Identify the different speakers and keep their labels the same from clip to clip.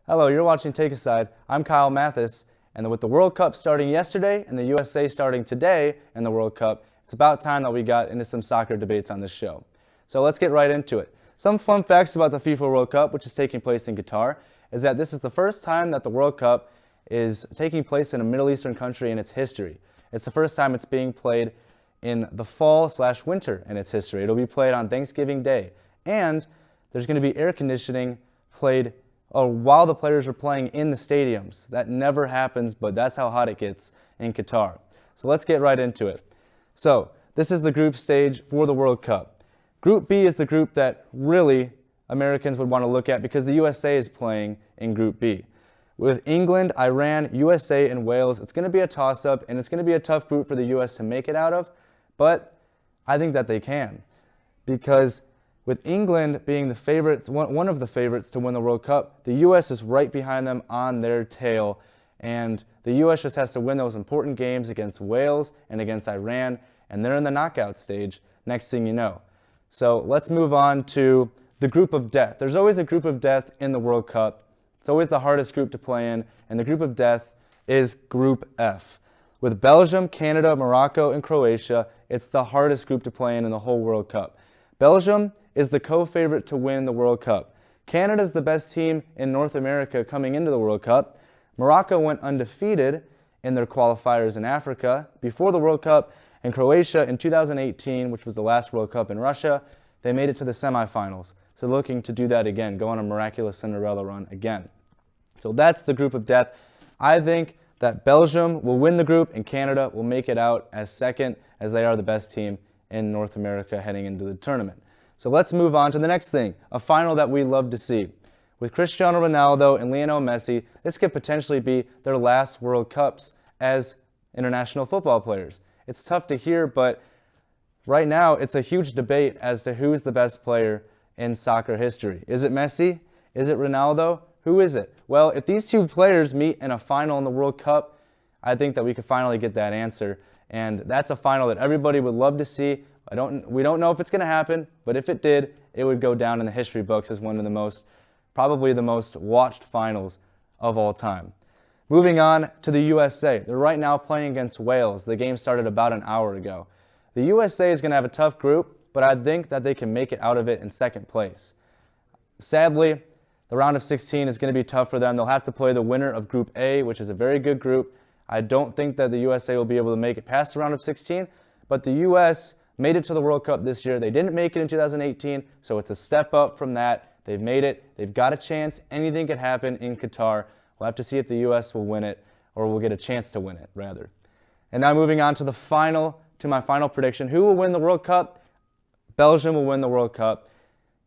Speaker 1: Hello, you're watching Take a Side. I'm Kyle Mathis, and with the World Cup starting yesterday and the USA starting today in the World Cup, it's about time that we got into some soccer debates on this show. So let's get right into it. Some fun facts about the FIFA World Cup, which is taking place in Qatar, is that this is the first time that the World Cup is taking place in a Middle Eastern country in its history. It's the first time it's being played in the fall/winter in its history. It'll be played on Thanksgiving Day, and there's going to be air conditioning played while the players are playing in the stadiums. That never happens, but that's how hot it gets in Qatar. So let's get right into it. So this is the group stage for the World Cup. Group B is the group that really Americans would want to look at because the USA is playing in Group B. With England, Iran, USA, and Wales, it's going to be a toss-up, and it's going to be a tough group for the US to make it out of, but I think that they can, because with England being the favorites, one of the favorites to win the World Cup, the U.S. is right behind them on their tail, and the U.S. just has to win those important games against Wales and against Iran, and they're in the knockout stage, next thing you know. So let's move on to the group of death. There's always a group of death in the World Cup. It's always the hardest group to play in, and the group of death is Group F. With Belgium, Canada, Morocco, and Croatia, it's the hardest group to play in the whole World Cup. Belgium is the co-favorite to win the World Cup. Canada's the best team in North America coming into the World Cup. Morocco went undefeated in their qualifiers in Africa before the World Cup, and Croatia in 2018, which was the last World Cup in Russia, they made it to the semifinals. So looking to do that again, go on a miraculous Cinderella run again. So that's the group of death. I think that Belgium will win the group and Canada will make it out as second, as they are the best team in North America heading into the tournament. So let's move on to the next thing, a final that we love to see. With Cristiano Ronaldo and Lionel Messi, this could potentially be their last World Cups as international football players. It's tough to hear, but right now it's a huge debate as to who's the best player in soccer history. Is it Messi? Is it Ronaldo? Who is it? Well, if these two players meet in a final in the World Cup, I think that we could finally get that answer. And that's a final that everybody would love to see. We don't know if it's going to happen, but if it did, it would go down in the history books as one of the most, probably the most watched finals of all time. Moving on to the USA. They're right now playing against Wales. The game started about an hour ago. The USA is going to have a tough group, but I think that they can make it out of it in second place. Sadly, the round of 16 is going to be tough for them. They'll have to play the winner of Group A, which is a very good group. I don't think that the USA will be able to make it past the round of 16, but the U.S. made it to the World Cup this year. They didn't make it in 2018, so it's a step up from that. They've made it. They've got a chance. Anything could happen in Qatar. We'll have to see if the U.S. will win it, or will get a chance to win it, rather. And now moving on to my final prediction. Who will win the World Cup? Belgium will win the World Cup.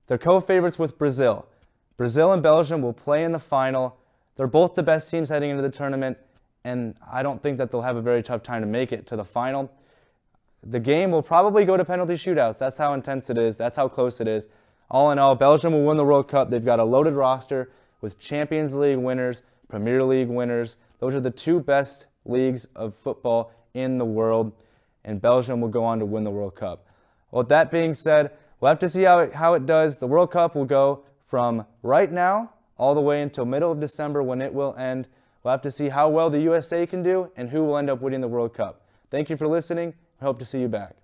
Speaker 1: They're co-favorites with Brazil. Brazil and Belgium will play in the final. They're both the best teams heading into the tournament, and I don't think that they'll have a very tough time to make it to the final. The game will probably go to penalty shootouts. That's how intense it is. That's how close it is. All in all, Belgium will win the World Cup. They've got a loaded roster with Champions League winners, Premier League winners. Those are the two best leagues of football in the world, and Belgium will go on to win the World Cup. Well, with that being said, we'll have to see how it does. The World Cup will go from right now all the way until middle of December when it will end. We'll have to see how well the USA can do and who will end up winning the World Cup. Thank you for listening. I hope to see you back.